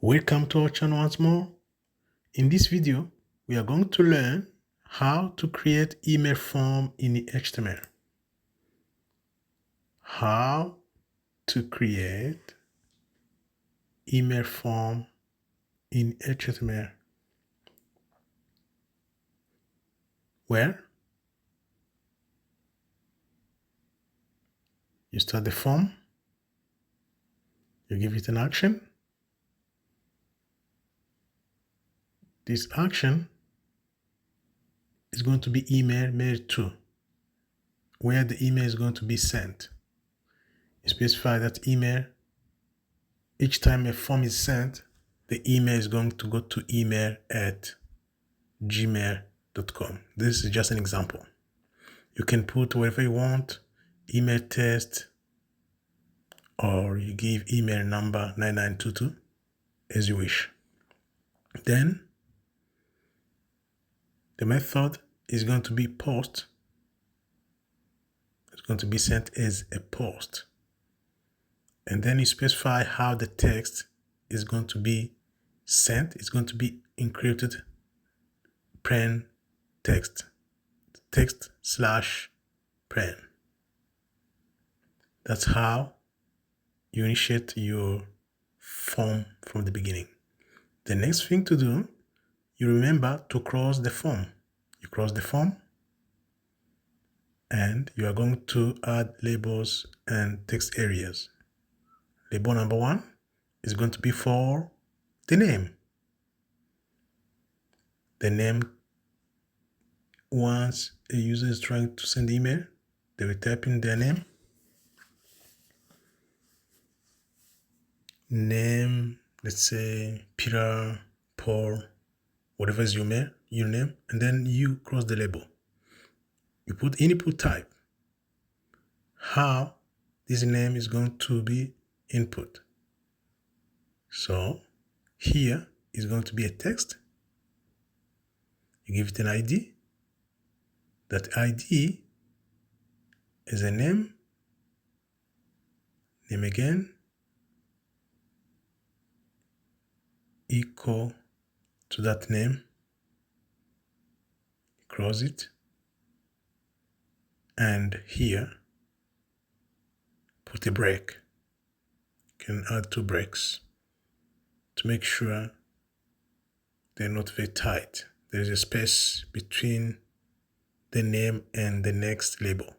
Welcome to our channel once more. In this video, we are going to learn how to create email form in HTML. How to create email form in HTML. Well, you start the form, you give it an action. This action is going to be email mailto, where the email is going to be sent. You specify that email. Each time a form is sent, the email is going to go to email@gmail.com. This is just an example. You can put whatever you want, email test, or you give email number 9922 as you wish. Then the method is going to be post. It's going to be sent as a post. And then you specify how the text is going to be sent. It's going to be encrypted plain text /plain. That's how you initiate your form from the beginning. The next thing to do, you remember to close the form. You close the form and you are going to add labels and text areas. Label number 1 is going to be for the name. The name, once a user is trying to send email, they will type in their name. Name, let's say Peter, Paul, whatever is your name, and then you close the label. You put input type, how this name is going to be input. So here is going to be a text. You give it an ID. That ID is a name again, equal to that name. Close it. And here, put a break. You can add 2 breaks to make sure they're not very tight. There's a space between the name and the next label.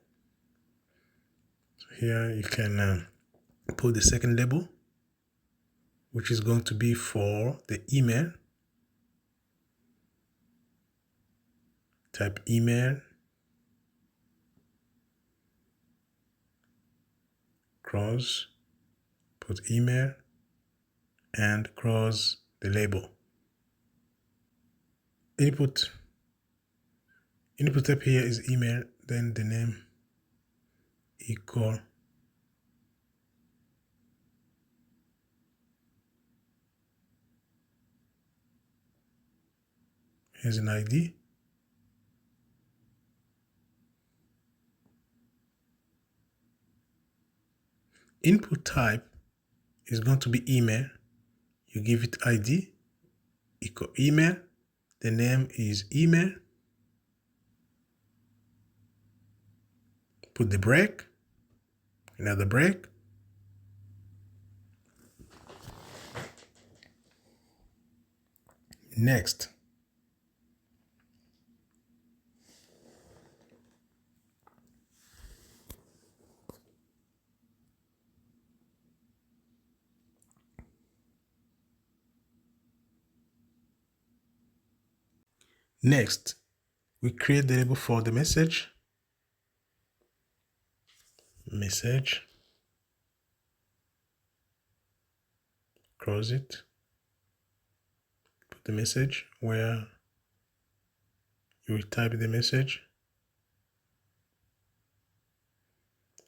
So here you can put the second label, which is going to be for the email. Type email, close, put email, and close the label. Input type here is email, then the name equal here's an ID. Input type is going to be email. You give it ID equal email. The name is email. Put the break, another break. Next. Next, we create the label for the message. Message. Close it. Put the message where you will type the message.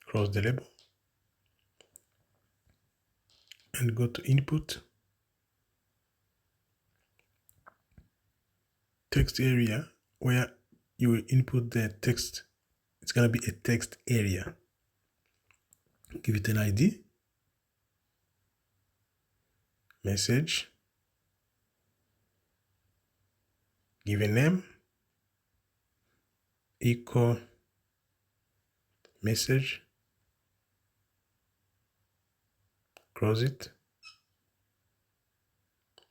Close the label. And go to input. Text area where you will input the text. It's going to be a text area. Give it an ID. Message. give a name, equal message, close it,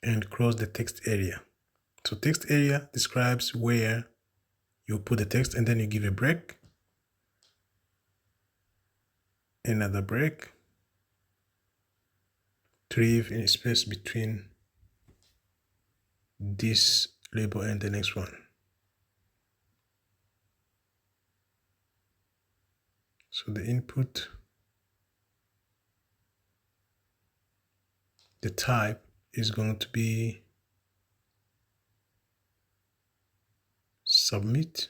and close the text area. So text area describes where you put the text, and then you give a break, another break, to leave a space between this label and the next one. So the input, the type is going to be submit.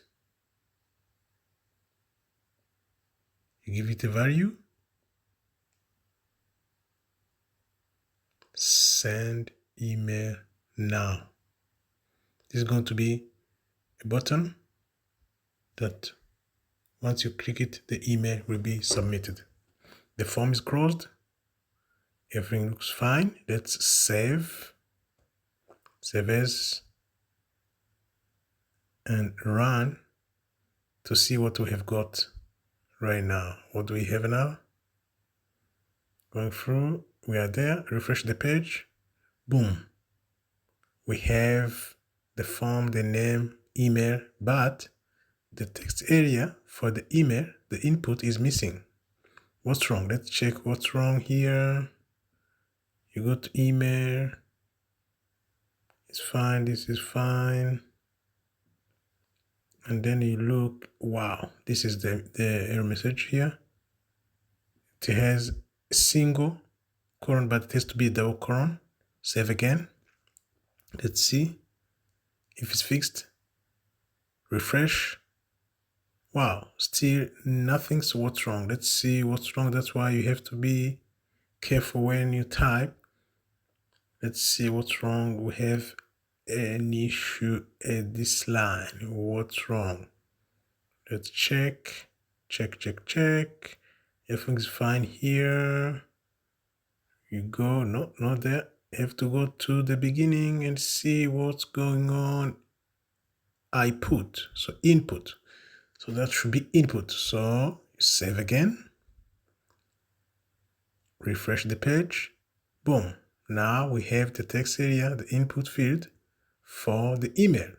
You give it a value, send email now. This is going to be a button that once you click it, the email will be submitted. The form is closed. Everything looks fine. Let's save as, and run to see what we have got right now. What do we have now? Going through, we are there. Refresh the page. Boom. We have the form, the name, email, but the text area for the email, the input is missing. What's wrong? Let's check what's wrong here. You go to email. It's fine. This is fine. And then you look, wow, this is the error message here. It has a single colon, but it has to be a double colon. Save again. Let's see if it's fixed. Refresh. Wow, still nothing. So what's wrong? Let's see what's wrong. That's why you have to be careful when you type. Let's see what's wrong. We have an issue at this line. What's wrong? Let's check. Check. Everything's fine here. You go, no, not there. You have to go to the beginning and see what's going on. I put, so input. So that should be input. So save again. Refresh the page. Boom. Now we have the text area, the input field for the email.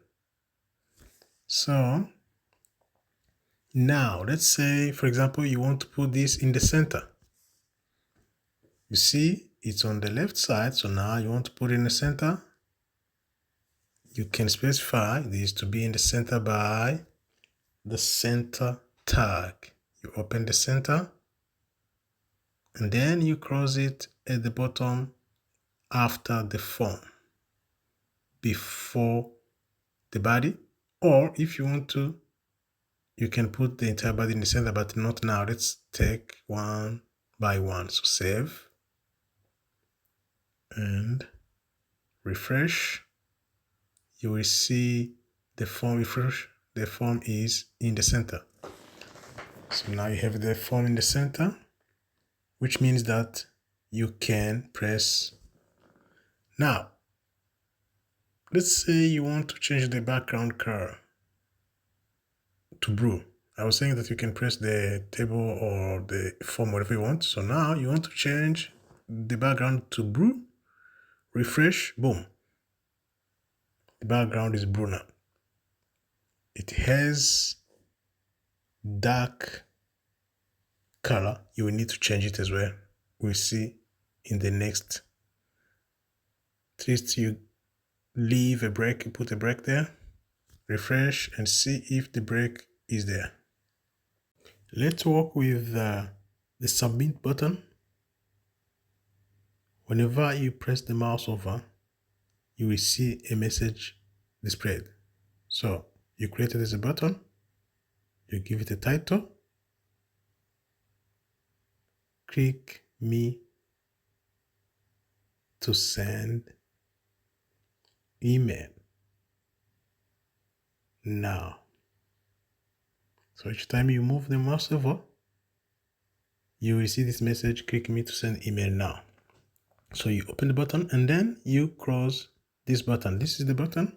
So now let's say, for example, you want to put this in the center. You see, it's on the left side. So now you want to put it in the center. You can specify this to be in the center by the center tag. You open the center and then you close it at the bottom after the form, before the body. Or if you want to, you can put the entire body in the center, but not now. Let's take one by one. So save and refresh. You will see the form refresh. The form is in the center. So now you have the form in the center, which means that you can press. Now, let's say you want to change the background color to blue. I was saying that you can press the table or the form, whatever you want. So now you want to change the background to blue. Refresh, boom. The background is blue now. It has dark color. You will need to change it as well. We'll see in the next. At least you leave a break, you put a break there. Refresh and see if the break is there. Let's work with the submit button. Whenever you press the mouse over, you will see a message displayed. So you create it as a button, you give it a title, click me to send email now. So each time you move the mouse over, you will see this message, click me to send email now. So you open the button and then you close this button. This is the button.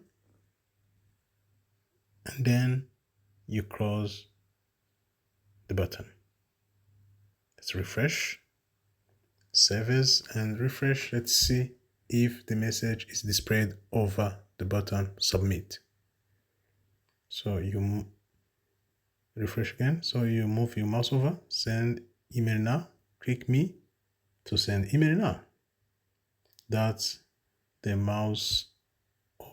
and then you close the button. Let's refresh, save as, and refresh. Let's see if the message is displayed over the button submit. So you refresh again. So you move your mouse over, send email now, click me to send email now. That's the mouse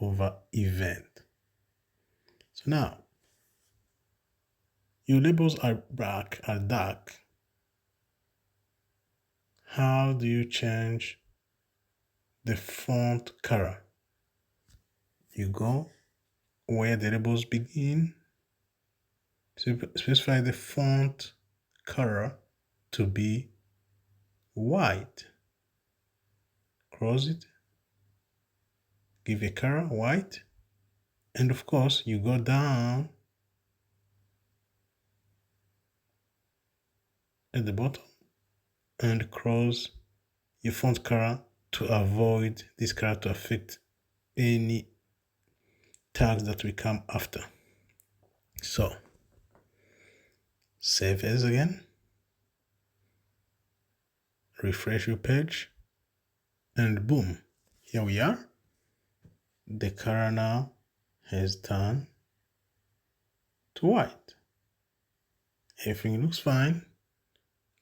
over event. So now your labels are dark. How do you change the font color? You go where the labels begin, specify the font color to be white. Close it, give a color white, and of course you go down at the bottom and close your font color to avoid this color to affect any tags that will come after. So save as again, refresh your page, and boom, here we are. The color now has turned to white. Everything looks fine.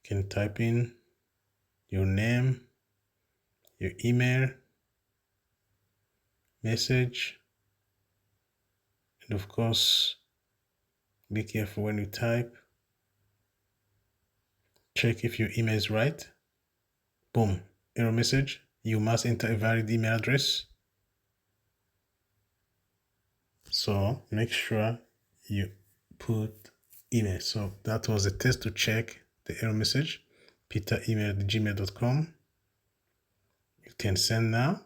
You can type in your name, your email, message, and of course, be careful when you type. Check if your email is right. Boom, error message. You must enter a valid email address. So make sure you put email. So that was a test to check the error message. peteremail@gmail.com. You can send now.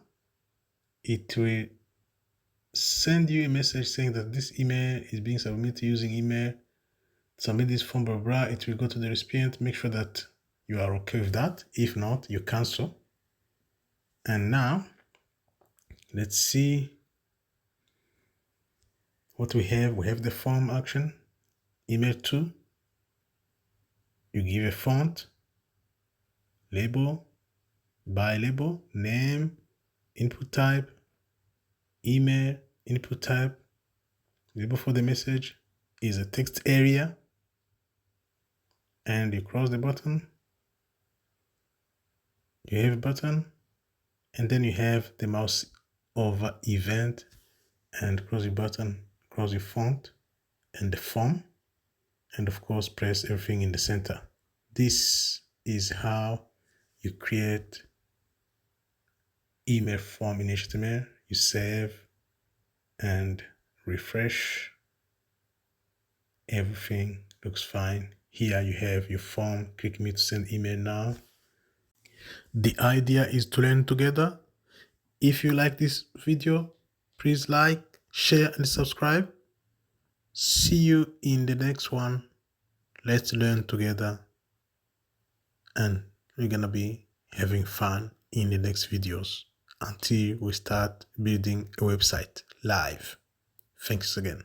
It will send you a message saying that this email is being submitted using email. Submit this form, blah, blah. It will go to the recipient. Make sure that you are okay with that. If not, you cancel. And now, let's see what we have. We have the form action, email to. You give a font, label, by label, name, input type, email, input type. Label for the message is a text area, and you cross the button. You have a button, and then you have the mouse over event, and close the button, close the font and the form, and of course press everything in the center. This is how you create email form in HTML. You save and refresh. Everything looks fine. Here you have your form. Click me to send email now. The idea is to learn together. If you like this video, please like, share, and subscribe. See you in the next one. Let's learn together, and we're gonna be having fun in the next videos until we start building a website live. Thanks again.